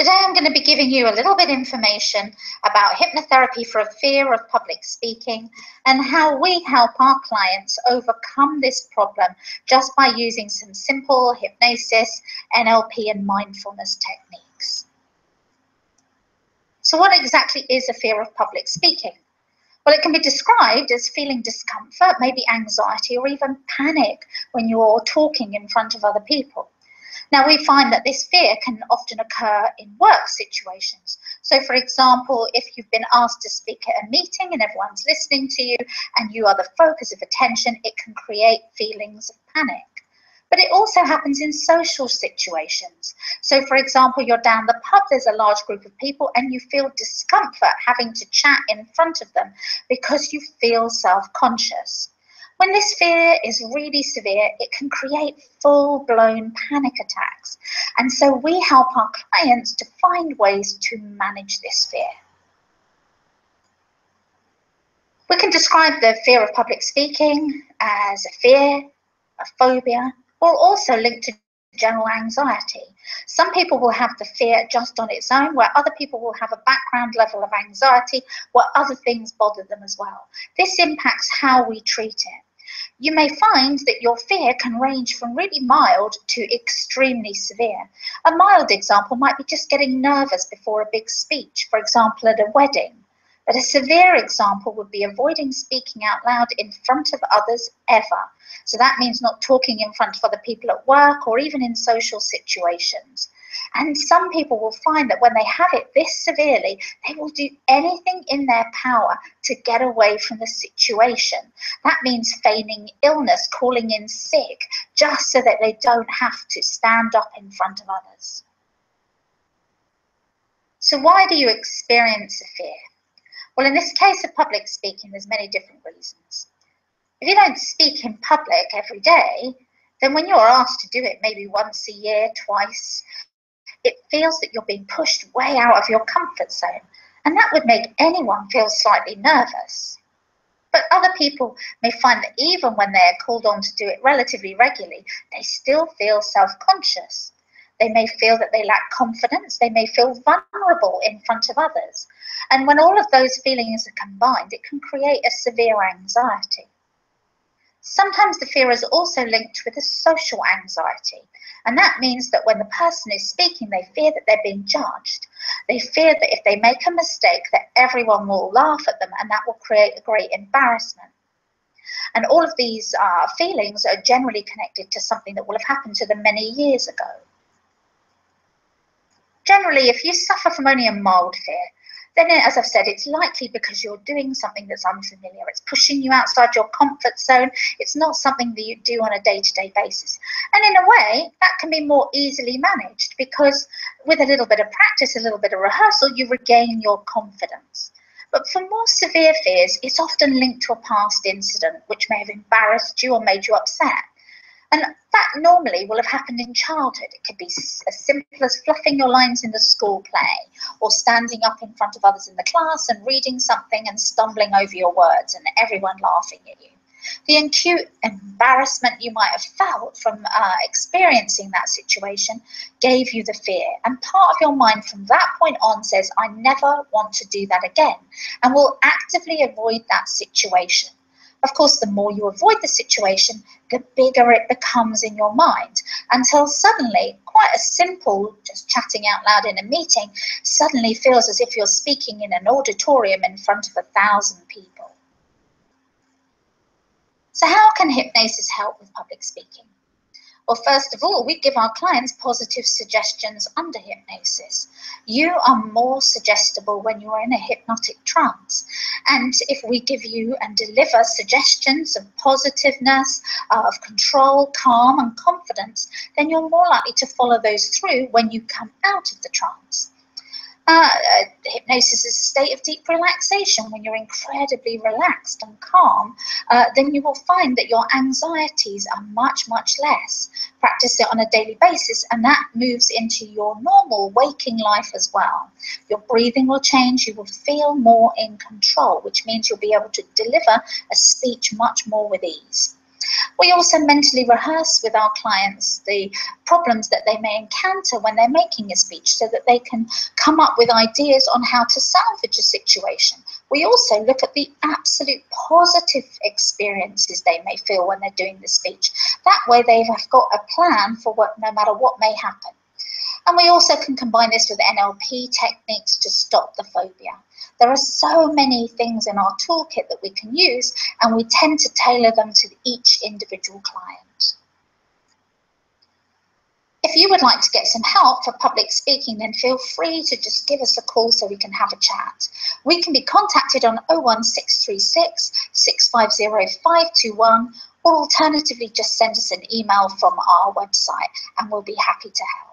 Today I'm going to be giving you a little bit of information about hypnotherapy for a fear of public speaking and how we help our clients overcome this problem just by using some simple hypnosis, NLP and mindfulness techniques. So what exactly is a fear of public speaking? Well, it can be described as feeling discomfort, maybe anxiety or even panic when you're talking in front of other people. Now, we find that this fear can often occur in work situations. So, for example, if you've been asked to speak at a meeting and everyone's listening to you and you are the focus of attention, it can create feelings of panic. But it also happens in social situations. So, for example, you're down the pub, there's a large group of people and you feel discomfort having to chat in front of them because you feel self-conscious. When this fear is really severe, it can create full-blown panic attacks. And so we help our clients to find ways to manage this fear. We can describe the fear of public speaking as a fear, a phobia, or also linked to general anxiety. Some people will have the fear just on its own, where other people will have a background level of anxiety, where other things bother them as well. This impacts how we treat it. You may find that your fear can range from really mild to extremely severe. A mild example might be just getting nervous before a big speech, for example, at a wedding. But a severe example would be avoiding speaking out loud in front of others ever. So that means not talking in front of other people at work or even in social situations. And some people will find that when they have it this severely, they will do anything in their power to get away from the situation. That means feigning illness, calling in sick, just so that they don't have to stand up in front of others. So why do you experience a fear? Well, in this case of public speaking, there's many different reasons. If you don't speak in public every day, then when you're asked to do it maybe once a year, twice, it feels that you're being pushed way out of your comfort zone, and that would make anyone feel slightly nervous. But other people may find that even when they're called on to do it relatively regularly, they still feel self-conscious. They may feel that they lack confidence, they may feel vulnerable in front of others. And when all of those feelings are combined, it can create a severe anxiety. Sometimes the fear is also linked with a social anxiety. And that means that when the person is speaking, they fear that they're being judged. They fear that if they make a mistake, that everyone will laugh at them and that will create a great embarrassment. And all of these feelings are generally connected to something that will have happened to them many years ago. Generally, if you suffer from only a mild fear, then, as I've said, it's likely because you're doing something that's unfamiliar. It's pushing you outside your comfort zone. It's not something that you do on a day-to-day basis. And in a way, that can be more easily managed because with a little bit of practice, a little bit of rehearsal, you regain your confidence. But for more severe fears, it's often linked to a past incident which may have embarrassed you or made you upset. And that normally will have happened in childhood. It could be as simple as fluffing your lines in the school play or standing up in front of others in the class and reading something and stumbling over your words and everyone laughing at you. The acute embarrassment you might have felt from experiencing that situation gave you the fear. And part of your mind from that point on says, I never want to do that again, and will actively avoid that situation. Of course, the more you avoid the situation, the bigger it becomes in your mind, until suddenly, quite a simple, just chatting out loud in a meeting, suddenly feels as if you're speaking in an auditorium in front of 1,000 people. So how can hypnosis help with public speaking? Well, first of all, we give our clients positive suggestions under hypnosis. You are more suggestible when you're in a hypnotic trance. And if we give you and deliver suggestions of positiveness, of control, calm and confidence, then you're more likely to follow those through when you come out of the trance. Hypnosis is a state of deep relaxation. When you're incredibly relaxed and calm, then you will find that your anxieties are much, much less. Practice it on a daily basis and that moves into your normal waking life as well. Your breathing will change, you will feel more in control, which means you'll be able to deliver a speech much more with ease. We also mentally rehearse with our clients the problems that they may encounter when they're making a speech so that they can come up with ideas on how to salvage a situation. We also look at the absolute positive experiences they may feel when they're doing the speech. That way they've got a plan for no matter what may happen. And we also can combine this with NLP techniques to stop the phobia. There are so many things in our toolkit that we can use, and we tend to tailor them to each individual client. If you would like to get some help for public speaking, then feel free to just give us a call so we can have a chat. We can be contacted on 01636 650 521, or alternatively just send us an email from our website and we'll be happy to help.